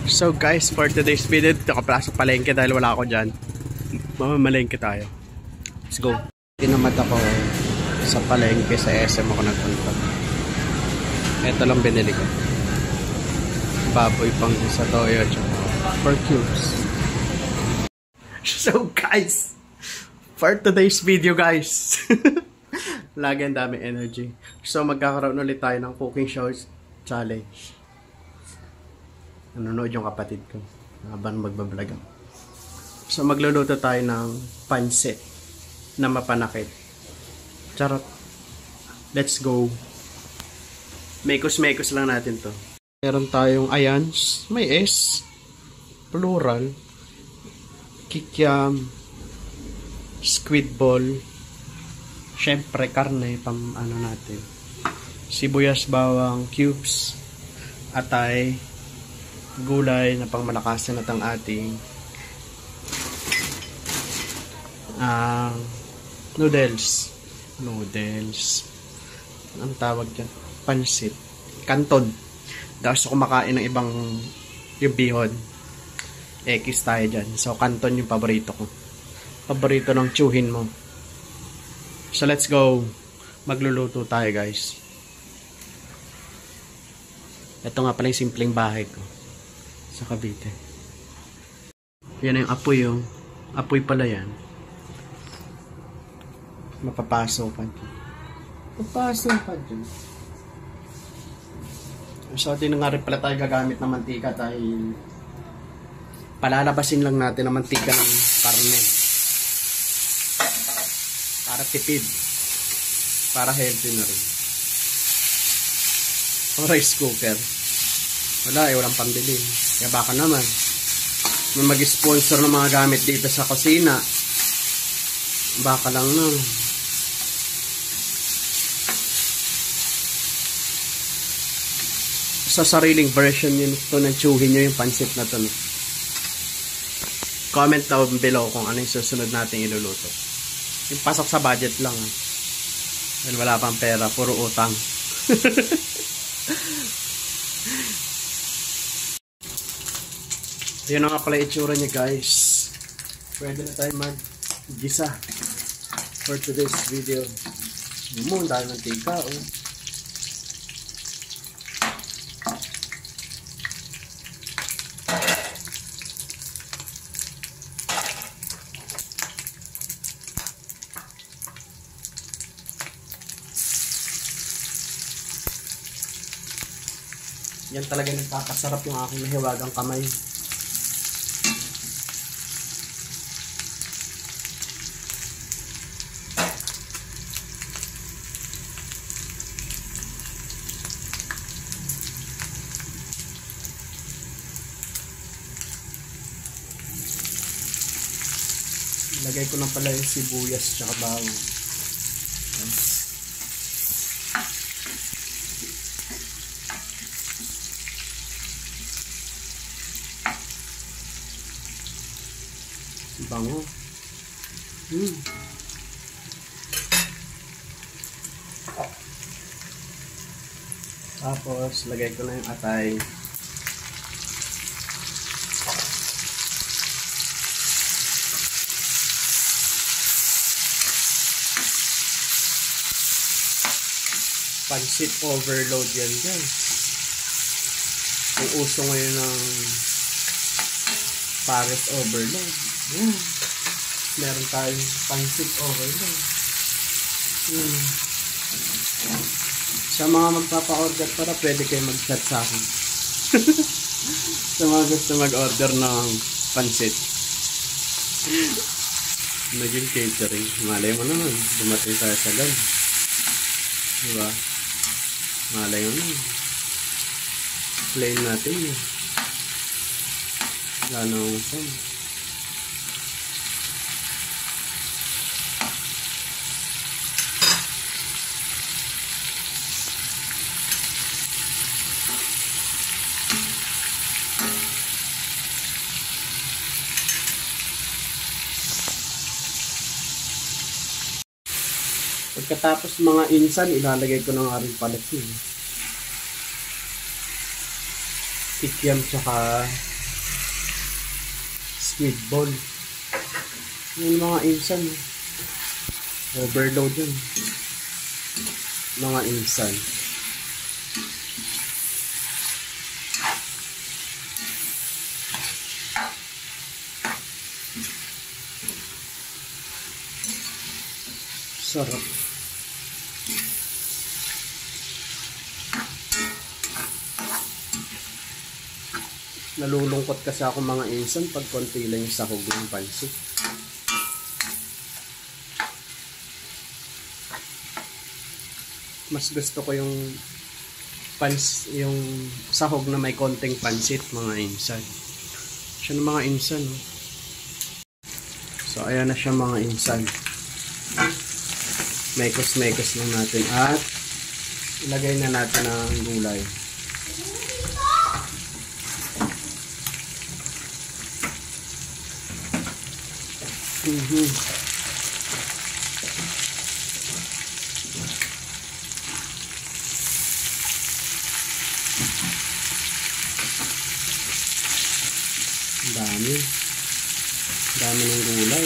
So guys, for today's video, dito ka pala sa palengke dahil wala ako dyan. Mamamalengke tayo. Let's go. Tinamad ako sa palengke sa SM ako nagpunta. Ito lang binili ko. Baboy pang sa toyo at 4 cubes. So guys, for today's video guys, lagi ang dami energy. So magkakaroon ulit tayo ng cooking shows challenge. Nanonood yung kapatid ko habang magbablog ako. So magluluto tayo ng pansit na mapanakit. Charot. Let's go. Mekos-mekos lang natin to. Meron tayong ayans, may S, plural, kikiam, squid ball, syempre karne, pam ano natin, sibuyas, bawang, cubes, atay, gulay na pangmalakasan at ang ating noodles. Ang tawag dyan? Pansit. Kanton. Tapos kumakain ng ibang yung bihon. X tayo dyan. So kanton yung paborito ko. Paborito ng tsuhin mo. So let's go. Magluluto tayo guys. Ito nga pala yung simpleng bahay ko sa Cavite. Yan yung apoy yung. Apoy pala yan. Mapapasok pa dyan. Mapapasok pa dyan. So, din nga rin pala tayo gagamit ng mantika dahil palalabasin lang natin ang mantika ng karne. Para tipid. Para healthy na rin. O rice cooker. Wala walang pambili. Kaya baka naman may mag-sponsor ng mga gamit dito sa kusina. Baka lang na. Sa sariling version yun ito ng tsuhin nyo yung pansit na to. Comment down below kung ano yung susunod natin iluluto. Yung pasok sa budget lang. Dahil wala pang pera, puro utang. Yun na nga pala itsura niya guys. Pwede na tayo mag-gisa for today's video. Ang dahil ng tika oh. Yan talaga nagpapasarap yung aking mahiwagang kamay. Lagay ko lang pala yung sibuyas tsaka bawang. Bango. Tapos lagay ko na yung atay. Pansit overload yan guys. Ang uso ngayon ng Paris overload. Meron tayong pansit overload. Sa mga magpapa-order para pwede kayo mag-chat sa akin. Sa mga gusto mag-order ng pansit. Naging catering. Malay mo naman. Dumating tayo sa gan. Diba? Malay mo naman. Plain natin yun. Wala na akong saan. Pagkatapos mga insan, ilalagay ko ng aring palit yun. Kikiam tsaka squid ball. Yung mga insan. Overload yun. Mga insan. Sarap. Nalulungkot kasi ako mga insan pag konti lang yung sahog ng pansit. Mas gusto ko yung yung sahog na may konting pansit mga insan. Siya ng mga insan. Oh. So ayan na siya mga insan. Mekos-mekos lang natin at ilagay na natin ang gulay. Dami ng gulay.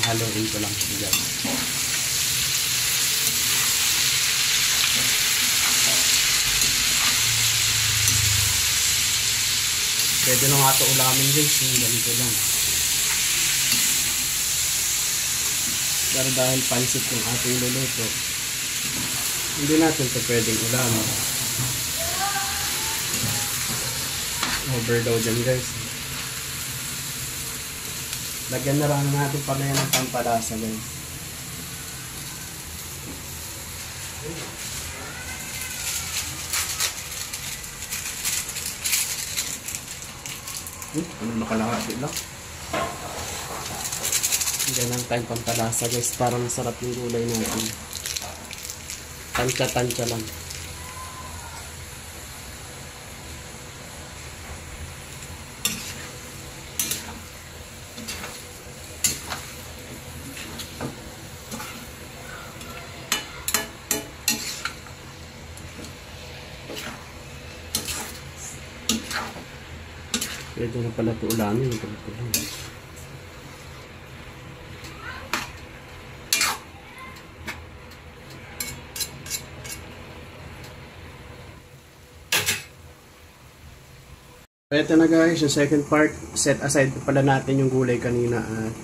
Haluin ko lang siya dyan. Pwede na nga ito ulamin guys. Yung ganito lang. Pero dahil pansit yung ating luluto, hindi natin ito pwedeng ulamin. Overload dyan guys. Lagyan na lang natin pa na yan ng pampalasa guys. Ano nakalahati lang? Lagyan lang tayong pampalasa guys para masarap yung gulay natin. Tansya-tansya lang. Pwede na pala ito ulamin. Ito lang. Ito na guys, yung second part. Set aside pala natin yung gulay kanina at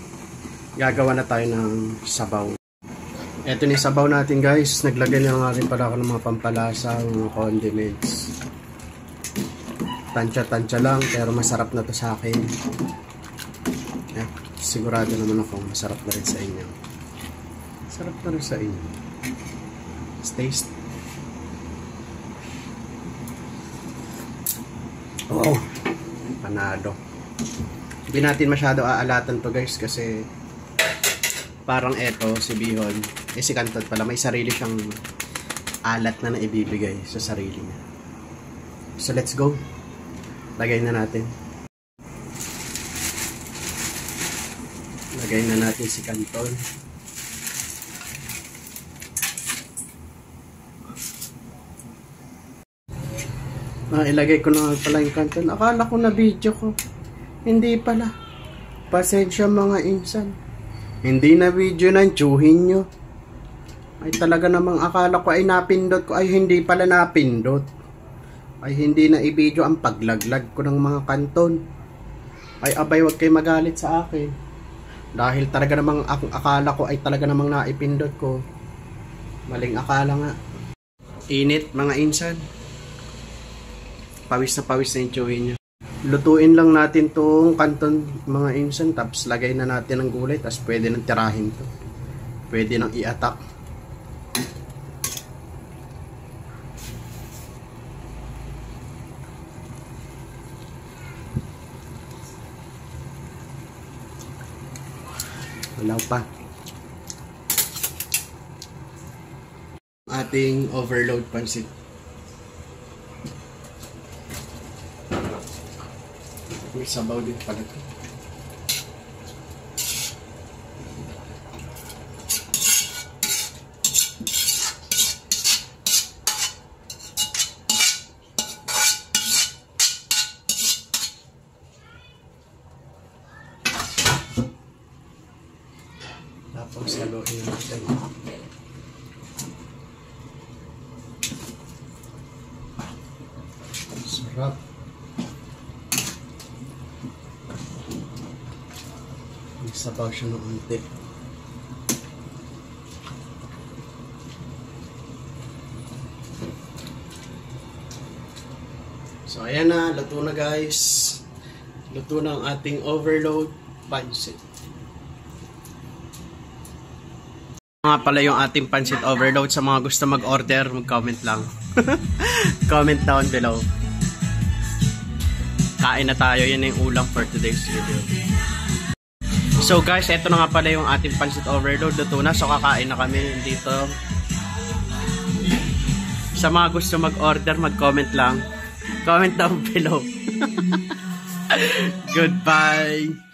gagawa na tayo ng sabaw. Ito na yung sabaw natin guys. Naglagay na nga rin pala ako ng mga pampalasa, mga condiments. Tansya-tansya lang pero masarap na to sa akin. Sigurado naman ako masarap na rin sa inyo. Sarap na rin sa inyo. Let's taste. Oh, panado. Hindi natin masyado aalatan to guys kasi parang eto si Bihon, si Kantot pala may sarili siyang alat na naibibigay sa sarili niya. So let's go. Lagay na natin. Lagay na natin si Kanton. Ilagay ko na pala yung Kanton. Akala ko na video ko. Hindi pala. Pasensya mga insan. Hindi na video ng tsuhin nyo. Ay talaga namang akala ko ay napindot ko. Ay hindi pala napindot. Ay hindi na i-video ang paglaglag ko ng mga Kanton. Ay abay wag kayo magalit sa akin. Dahil talaga namang akala ko ay talaga namang naipindot ko. Maling akala nga. Init mga insan. Pawis na yung tsuhin nyo. Lutuin lang natin tong Kanton mga insan. Tapos lagay na natin ang gulay. Tapos pwede nang tirahin to. Pwede nang i-attack. Wala pa. Ating overload pansit. May sabaw din pala ito. Tapos haluin natin. Sarap. Sabaw siya ng unti. So ayan na, luto na guys. Luto na ang ating overload pancit. Nga pala yung ating pancit overload. Sa mga gusto mag-order, mag-comment lang. Comment down below. Kain na tayo. Yan yung ulam for today's video. So guys, eto na nga pala yung ating pancit overload. Luto na. So kakain na kami dito. Sa mga gusto mag-order, mag-comment lang. Comment down below. Goodbye.